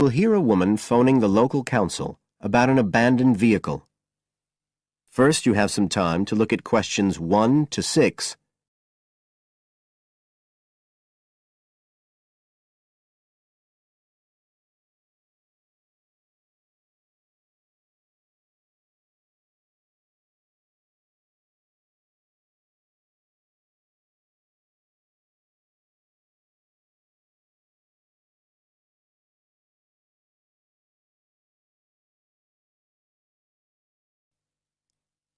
You'll hear a woman phoning the local council about an abandoned vehicle. First, you have some time to look at questions 1 to 6.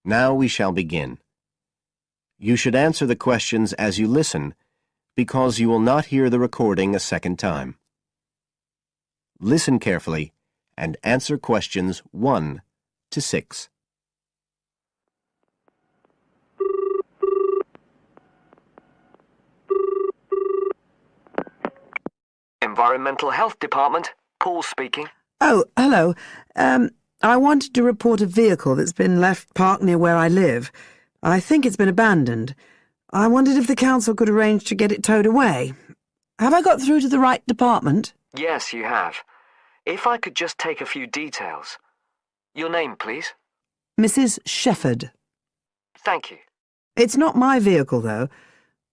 Now we shall begin. You should answer the questions as you listen, because you will not hear the recording a second time. Listen carefully and answer questions 1 to 6. Environmental Health Department, Paul speaking. Oh, hello. I wanted to report a vehicle that's been left parked near where I live. I think it's been abandoned. I wondered if the council could arrange to get it towed away. Have I got through to the right department? Yes, you have. If I could just take a few details. Your name, please? Mrs. Shepherd. Thank you. It's not my vehicle, though.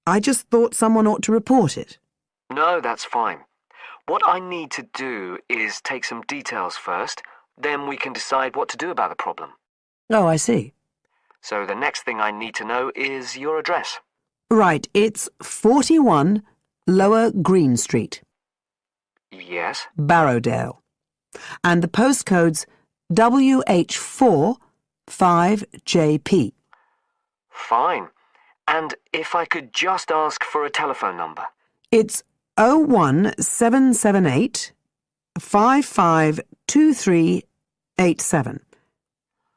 I just thought someone ought to report it. No, that's fine. What I need to do is take some details first, then we can decide what to do about the problem. Oh, I see. So the next thing I need to know is your address. Right, it's 41 Lower Green Street, Yes? Barrowdale. And the postcode's WH4 5JP. Fine. And if I could just ask for a telephone number. It's 01778 552387.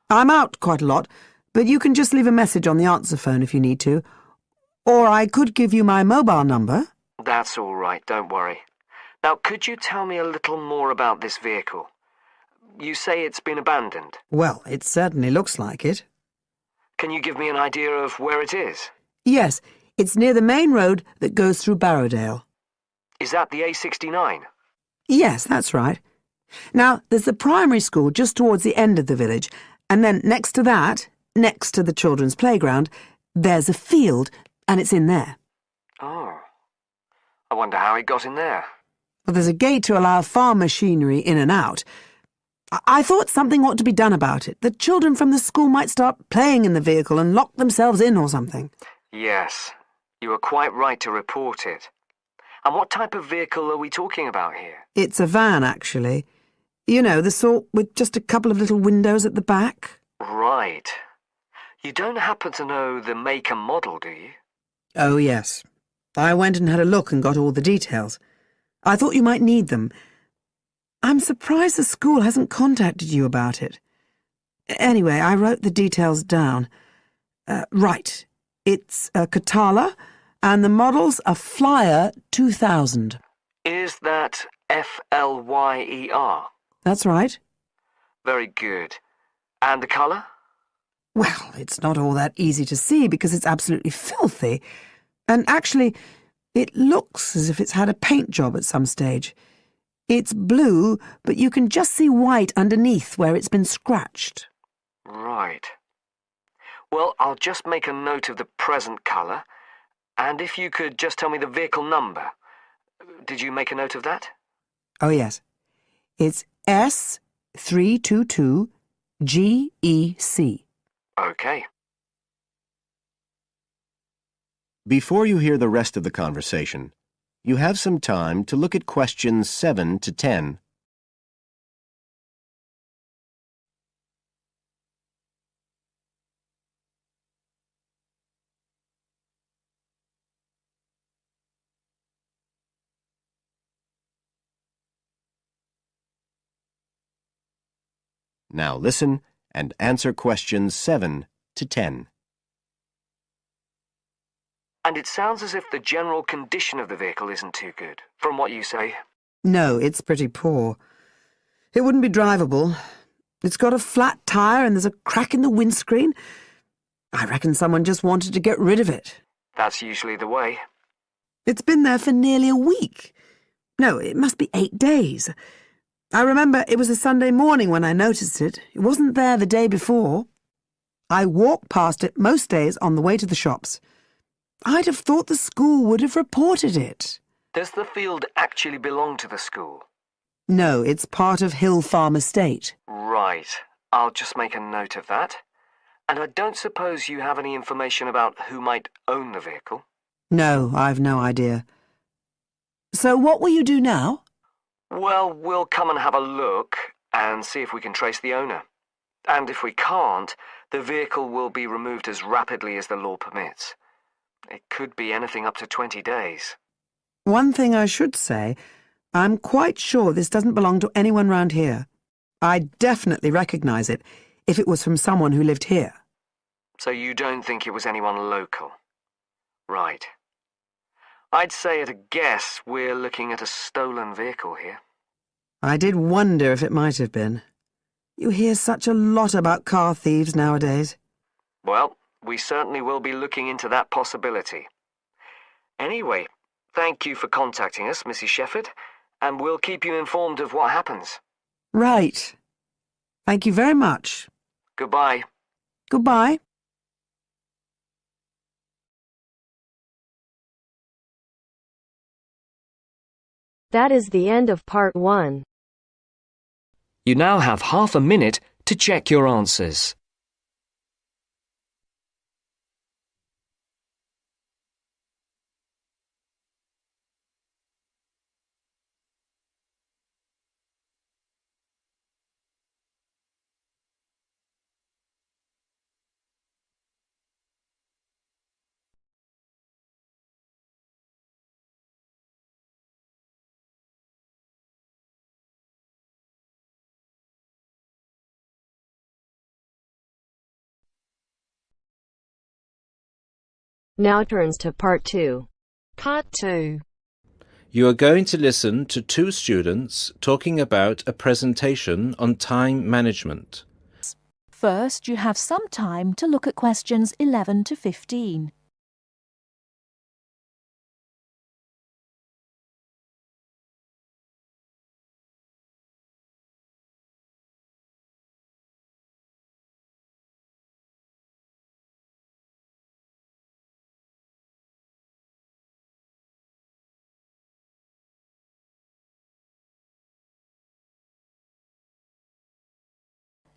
I'm out quite a lot, but you can just leave a message on the answer phone if you need to. Or I could give you my mobile number. That's all right, don't worry. Now, could you tell me a little more about this vehicle? You say it's been abandoned. Well, it certainly looks like it. Can you give me an idea of where it is? Yes, it's near the main road that goes through Barrowdale. Is that the A69? Yes, that's right. Now, there's the primary school just towards the end of the village, and then next to that, next to the children's playground, there's a field, and it's in there. Oh. I wonder how it got in there. Well, there's a gate to allow farm machinery in and out. I thought something ought to be done about it. The children from the school might start playing in the vehicle and lock themselves in or something. Yes, you were quite right to report it. And what type of vehicle are we talking about here? It's a van, actually. You know, the sort with just a couple of little windows at the back. Right. You don't happen to know the make and model, do you? Oh, yes. I went and had a look and got all the details. I thought you might need them. I'm surprised the school hasn't contacted you about it. Anyway, I wrote the details down. Right. It's a Catala, and the model's a Flyer 2000. Is that Flyer? That's right. Very good. And the colour? Well, it's not all that easy to see because it's absolutely filthy. And actually, it looks as if it's had a paint job at some stage. It's blue, but you can just see white underneath where it's been scratched. Right. Well, I'll just make a note of the present colour, and if you could just tell me the vehicle number. Did you make a note of that? Oh, yes. It's S322GEC. Okay. Before you hear the rest of the conversation, you have some time to look at questions 7 to 10. Now listen and answer questions 7 to 10. And it sounds as if the general condition of the vehicle isn't too good, from what you say. No, it's pretty poor. It wouldn't be drivable. It's got a flat tyre and there's a crack in the windscreen. I reckon someone just wanted to get rid of it. That's usually the way. It's been there for nearly a week. No, it must be 8 days. I remember it was a Sunday morning when I noticed it. It wasn't there the day before. I walk past it most days on the way to the shops. I'd have thought the school would have reported it. Does the field actually belong to the school? No, it's part of Hill Farm Estate. Right. I'll just make a note of that. And I don't suppose you have any information about who might own the vehicle? No, I've no idea. So what will you do now? Well, we'll come and have a look and see if we can trace the owner. And if we can't, the vehicle will be removed as rapidly as the law permits. It could be anything up to 20 days. One thing I should say, I'm quite sure this doesn't belong to anyone round here. I'd definitely recognise it if it was from someone who lived here. So you don't think it was anyone local? Right. I'd say at a guess we're looking at a stolen vehicle here. I did wonder if it might have been. You hear such a lot about car thieves nowadays. Well, we certainly will be looking into that possibility. Anyway, thank you for contacting us, Mrs. Shefford, and we'll keep you informed of what happens. Right. Thank you very much. Goodbye. Goodbye. That is the end of part 1. You now have half a minute to check your answers. Now turns to part 2. Part 2. You are going to listen to two students talking about a presentation on time management. First, you have some time to look at questions 11 to 15.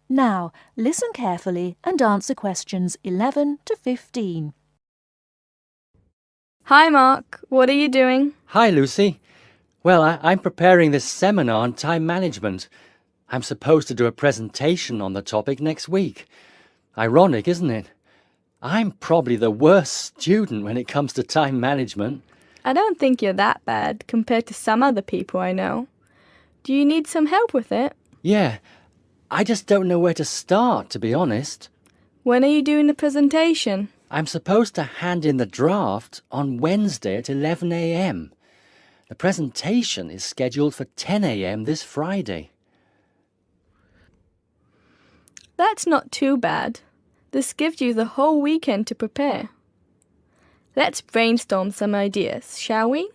Now, listen carefully and answer questions 11 to 15. Hi, Mark. What are you doing? Hi, Lucy. Well, I'm preparing this seminar on time management. I'm supposed to do a presentation on the topic next week. Ironic, isn't it? I'm probably the worst student when it comes to time management. I don't think you're that bad compared to some other people I know. Do you need some help with it? Yeah, I just don't know where to start, to be honest. When are you doing the presentation? I'm supposed to hand in the draft on Wednesday at 11 a.m. The presentation is scheduled for 10 a.m. this Friday. That's not too bad. This gives you the whole weekend to prepare. Let's brainstorm some ideas, shall we?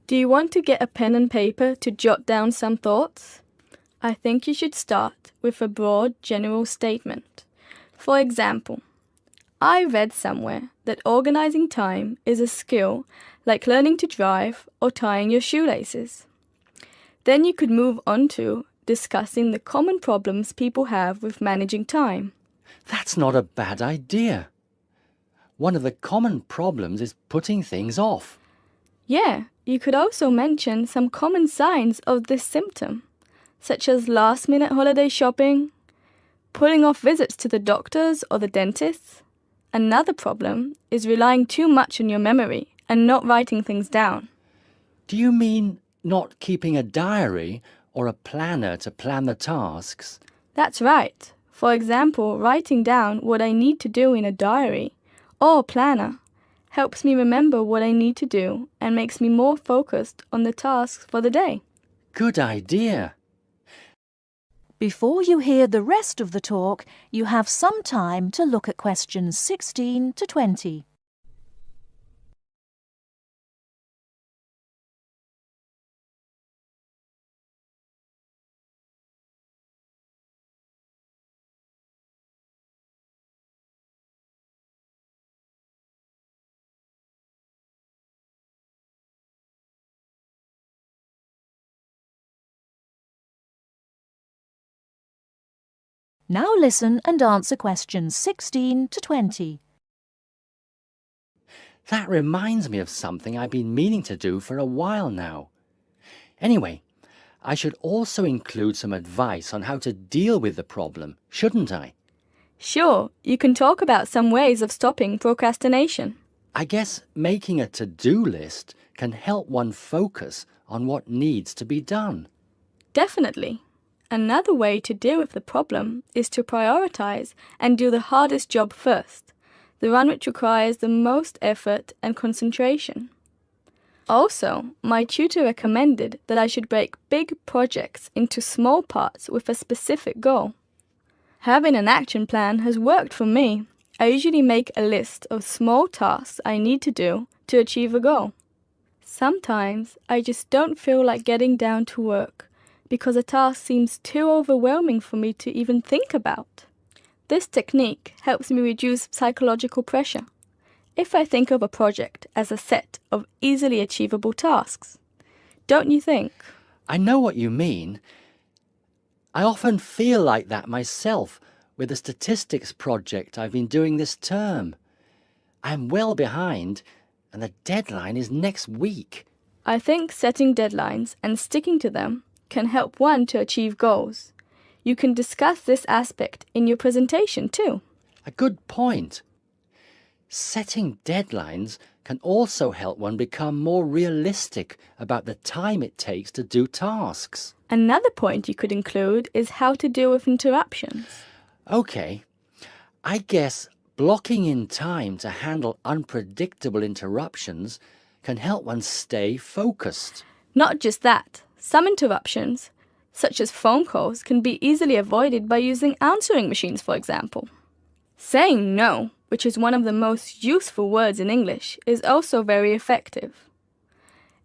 Do you want to get a pen and paper to jot down some thoughts? I think you should start with a broad general statement. For example, I read somewhere that organizing time is a skill like learning to drive or tying your shoelaces. Then you could move on to discussing the common problems people have with managing time. That's not a bad idea. One of the common problems is putting things off. Yeah, you could also mention some common signs of this symptom, such as last-minute holiday shopping, putting off visits to the doctors or the dentist. Another problem is relying too much on your memory and not writing things down. Do you mean not keeping a diary or a planner to plan the tasks? That's right. For example, writing down what I need to do in a diary or planner helps me remember what I need to do and makes me more focused on the tasks for the day. Good idea. Before you hear the rest of the talk, you have some time to look at questions 16 to 20. Now listen and answer questions 16 to 20. That reminds me of something I've been meaning to do for a while now. Anyway, I should also include some advice on how to deal with the problem, shouldn't I? Sure, you can talk about some ways of stopping procrastination. I guess making a to-do list can help one focus on what needs to be done. Definitely. Another way to deal with the problem is to prioritize and do the hardest job first, the one which requires the most effort and concentration. Also, my tutor recommended that I should break big projects into small parts with a specific goal. Having an action plan has worked for me. I usually make a list of small tasks I need to do to achieve a goal. Sometimes I just don't feel like getting down to work because a task seems too overwhelming for me to even think about. This technique helps me reduce psychological pressure if I think of a project as a set of easily achievable tasks. Don't you think? I know what you mean. I often feel like that myself with the statistics project I've been doing this term. I'm well behind and the deadline is next week. I think setting deadlines and sticking to them can help one to achieve goals. You can discuss this aspect in your presentation too. A good point. Setting deadlines can also help one become more realistic about the time it takes to do tasks. Another point you could include is how to deal with interruptions. Okay, I guess blocking in time to handle unpredictable interruptions can help one stay focused. Not just that, some interruptions, such as phone calls, can be easily avoided by using answering machines, for example. Saying no, which is one of the most useful words in English, is also very effective.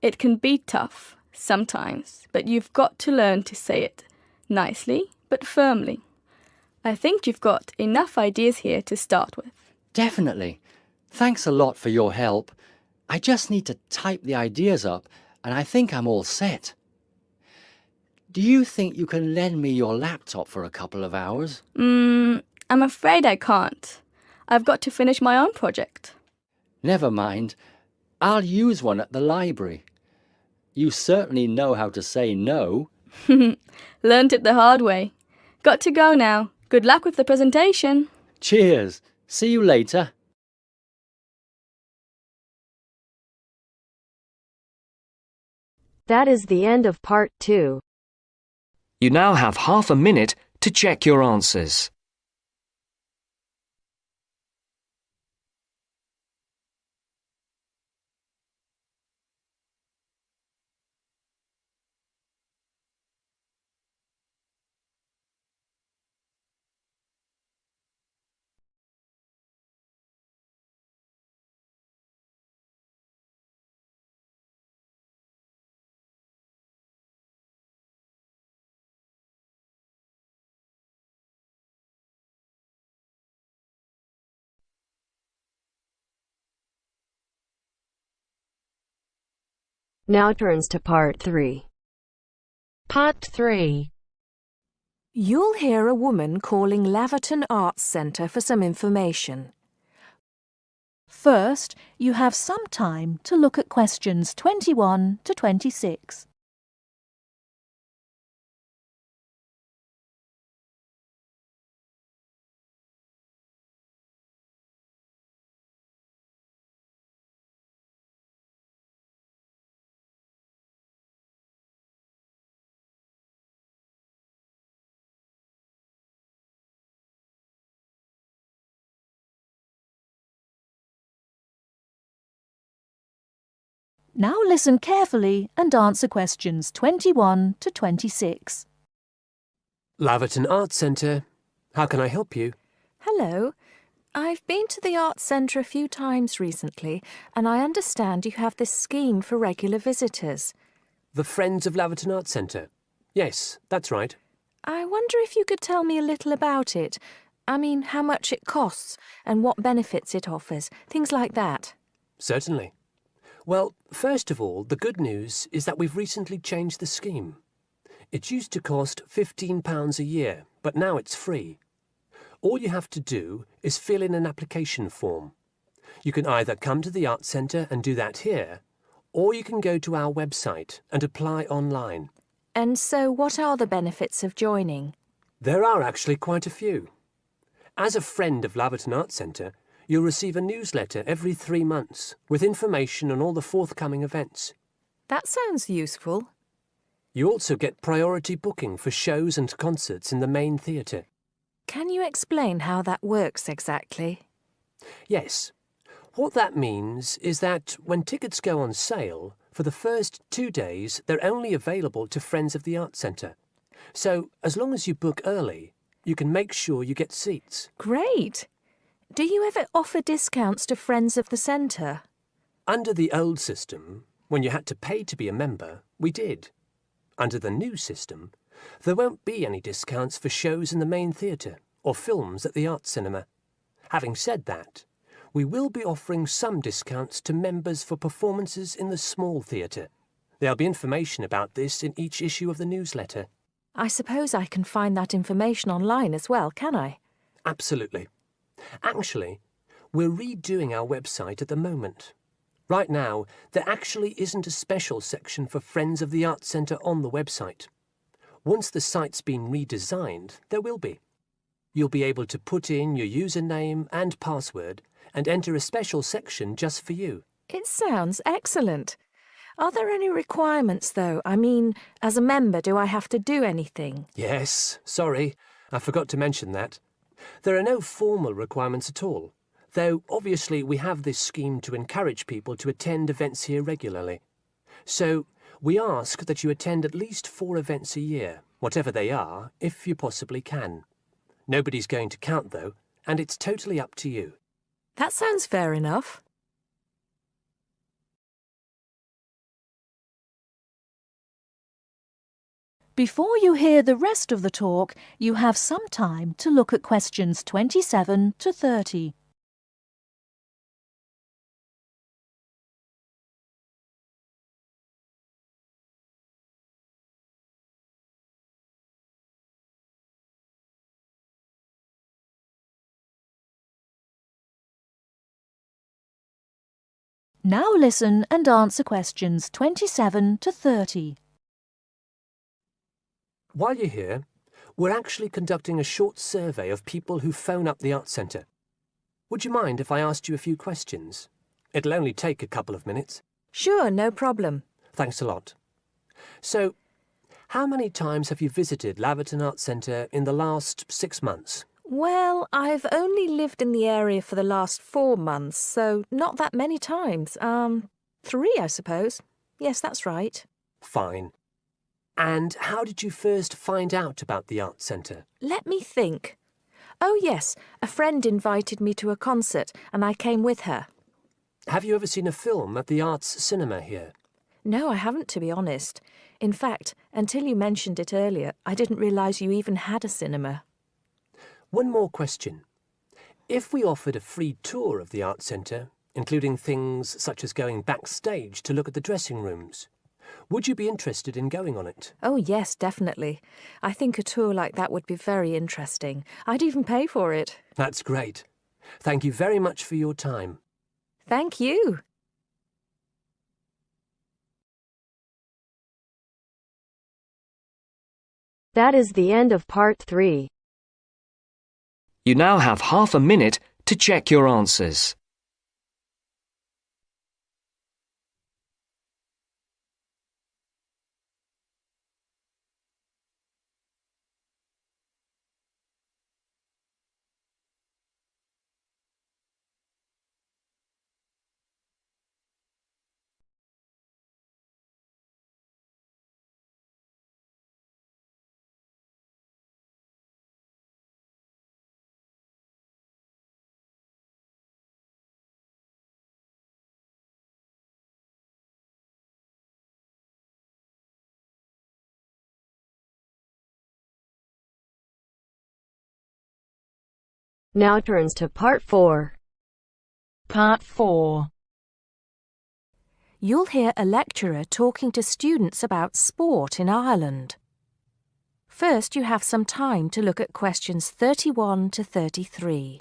It can be tough sometimes, but you've got to learn to say it nicely but firmly. I think you've got enough ideas here to start with. Definitely. Thanks a lot for your help. I just need to type the ideas up and I think I'm all set. Do you think you can lend me your laptop for a couple of hours? I'm afraid I can't. I've got to finish my own project. Never mind. I'll use one at the library. You certainly know how to say no. Learned it the hard way. Got to go now. Good luck with the presentation. Cheers. See you later. That is the end of part 2. You now have half a minute to check your answers. Now turns to part 3. Part 3. You'll hear a woman calling Laverton Arts Centre for some information. First, you have some time to look at questions 21 to 26. Now listen carefully and answer questions 21 to 26. Laverton Arts Centre. How can I help you? Hello. I've been to the Arts Centre a few times recently, and I understand you have this scheme for regular visitors. The Friends of Laverton Arts Centre. Yes, that's right. I wonder if you could tell me a little about it. I mean, how much it costs and what benefits it offers, things like that. Certainly. Well, first of all, the good news is that we've recently changed the scheme. It used to cost £15 a year, but now it's free. All you have to do is fill in an application form. You can either come to the Arts Centre and do that here, or you can go to our website and apply online. And so what are the benefits of joining? There are actually quite a few. As a friend of Laverton Arts Centre, you'll receive a newsletter every 3 months with information on all the forthcoming events. That sounds useful. You also get priority booking for shows and concerts in the main theatre. Can you explain how that works exactly? Yes. What that means is that when tickets go on sale, for the first 2 days they're only available to friends of the Arts Centre. So, as long as you book early, you can make sure you get seats. Great! Do you ever offer discounts to friends of the centre? Under the old system, when you had to pay to be a member, we did. Under the new system, there won't be any discounts for shows in the main theatre or films at the Arts Cinema. Having said that, we will be offering some discounts to members for performances in the small theatre. There'll be information about this in each issue of the newsletter. I suppose I can find that information online as well, can I? Absolutely. Actually, we're redoing our website at the moment. Right now, there actually isn't a special section for Friends of the Arts Centre on the website. Once the site's been redesigned, there will be. You'll be able to put in your username and password and enter a special section just for you. It sounds excellent. Are there any requirements, though? I mean, as a member, do I have to do anything? Yes, sorry, I forgot to mention that. There are no formal requirements at all, though obviously we have this scheme to encourage people to attend events here regularly. So we ask that you attend at least 4 events a year, whatever they are, if you possibly can. Nobody's going to count, though, and it's totally up to you. That sounds fair enough. Before you hear the rest of the talk, you have some time to look at questions 27 to 30. Now listen and answer questions 27 to 30. While you're here, we're actually conducting a short survey of people who phone up the Arts Centre. Would you mind if I asked you a few questions? It'll only take a couple of minutes. Sure, no problem. Thanks a lot. So, how many times have you visited Laverton Arts Centre in the last 6 months? Well, I've only lived in the area for the last 4 months, so not that many times. 3, I suppose. Yes, that's right. Fine. And how did you first find out about the Arts Centre? Let me think. Oh, yes, a friend invited me to a concert, and I came with her. Have you ever seen a film at the Arts Cinema here? No, I haven't, to be honest. In fact, until you mentioned it earlier, I didn't realise you even had a cinema. One more question. If we offered a free tour of the Arts Centre, including things such as going backstage to look at the dressing rooms, would you be interested in going on it? Oh, yes, definitely. I think a tour like that would be very interesting. I'd even pay for it. That's great. Thank you very much for your time. Thank you. That is the end of part 3. You now have half a minute to check your answers. Now turns to part 4. Part 4. You'll hear a lecturer talking to students about sport in Ireland. First, you have some time to look at questions 31 to 33.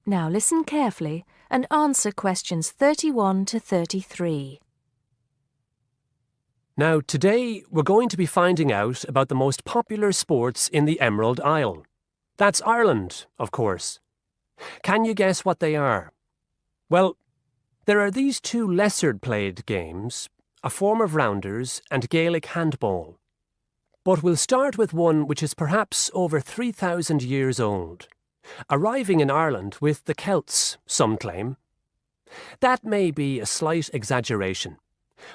Now listen carefully and answer questions 31 to 33. Now, today we're going to be finding out about the most popular sports in the Emerald Isle. That's Ireland, of course. Can you guess what they are? Well, there are these two lesser-played games, a form of rounders and Gaelic handball. But we'll start with one which is perhaps over 3,000 years old, arriving in Ireland with the Celts, some claim. That may be a slight exaggeration,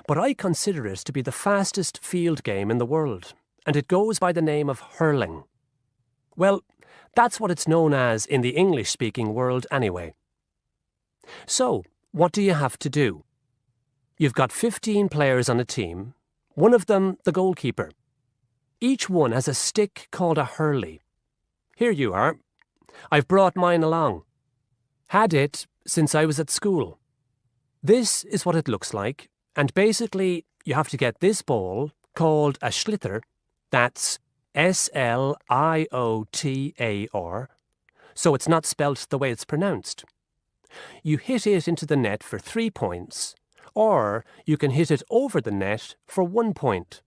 but I consider it to be the fastest field game in the world, and it goes by the name of hurling. Well, that's what it's known as in the English-speaking world anyway. So, what do you have to do? You've got 15 players on a team, one of them the goalkeeper. Each one has a stick called a hurley. Here you are. I've brought mine along. Had it since I was at school. This is what it looks like, and basically you have to get this ball, called a sliotar, that's S-L-I-O-T-A-R, so it's not spelt the way it's pronounced. You hit it into the net for 3 points, or you can hit it over the net for 1 point.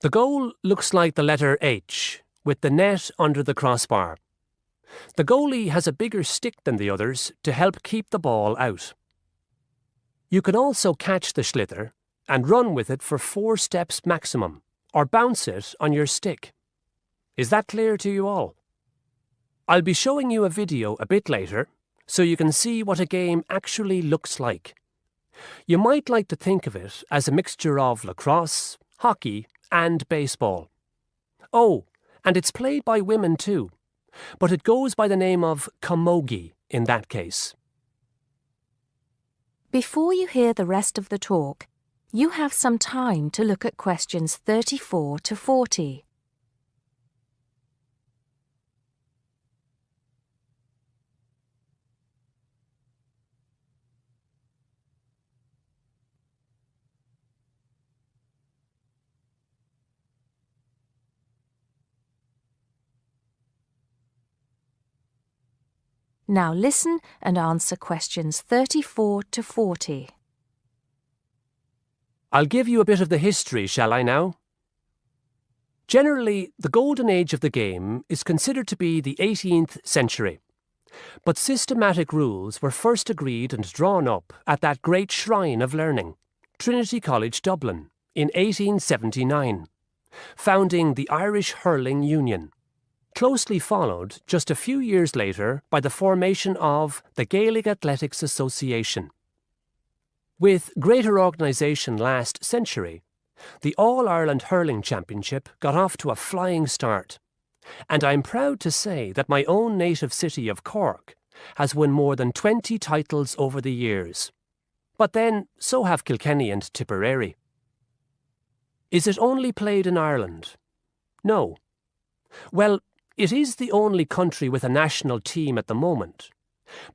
The goal looks like the letter H, with the net under the crossbar. The goalie has a bigger stick than the others to help keep the ball out. You can also catch the sliotar and run with it for 4 steps maximum, or bounce it on your stick. Is that clear to you all? I'll be showing you a video a bit later, so you can see what a game actually looks like. You might like to think of it as a mixture of lacrosse, hockey, and baseball. Oh, and it's played by women too, but it goes by the name of camogie in that case. Before you hear the rest of the talk, you have some time to look at questions 34 to 40. Now listen and answer questions 34 to 40. I'll give you a bit of the history, shall I now? Generally, the golden age of the game is considered to be the 18th century. But systematic rules were first agreed and drawn up at that great shrine of learning, Trinity College Dublin, in 1879, founding the Irish Hurling Union, closely followed just a few years later by the formation of the Gaelic Athletics Association. With greater organisation last century, the All-Ireland Hurling Championship got off to a flying start, and I'm proud to say that my own native city of Cork has won more than 20 titles over the years. But then, so have Kilkenny and Tipperary. Is it only played in Ireland? No. Well, it is the only country with a national team at the moment,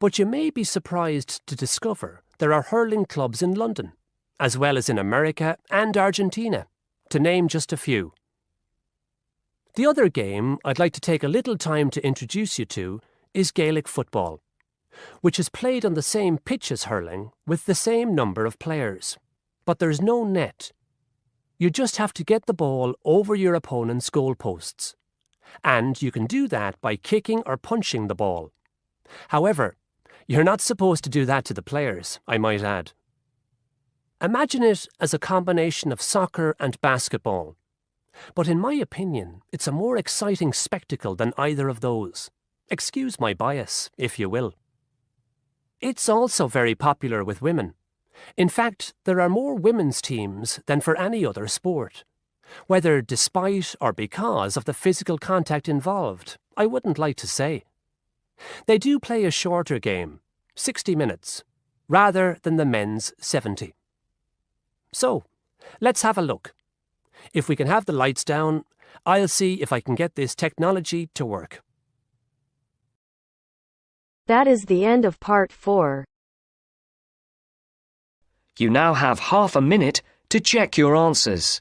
but you may be surprised to discover there are hurling clubs in London, as well as in America and Argentina, to name just a few. The other game I'd like to take a little time to introduce you to is Gaelic football, which is played on the same pitch as hurling with the same number of players, but there's no net. You just have to get the ball over your opponent's goalposts, and you can do that by kicking or punching the ball. However, you're not supposed to do that to the players, I might add. Imagine it as a combination of soccer and basketball, but in my opinion, it's a more exciting spectacle than either of those. Excuse my bias, if you will. It's also very popular with women. In fact, there are more women's teams than for any other sport. Whether despite or because of the physical contact involved, I wouldn't like to say. They do play a shorter game, 60 minutes, rather than the men's 70. So, let's have a look. If we can have the lights down, I'll see if I can get this technology to work. That is the end of part 4. You now have half a minute to check your answers.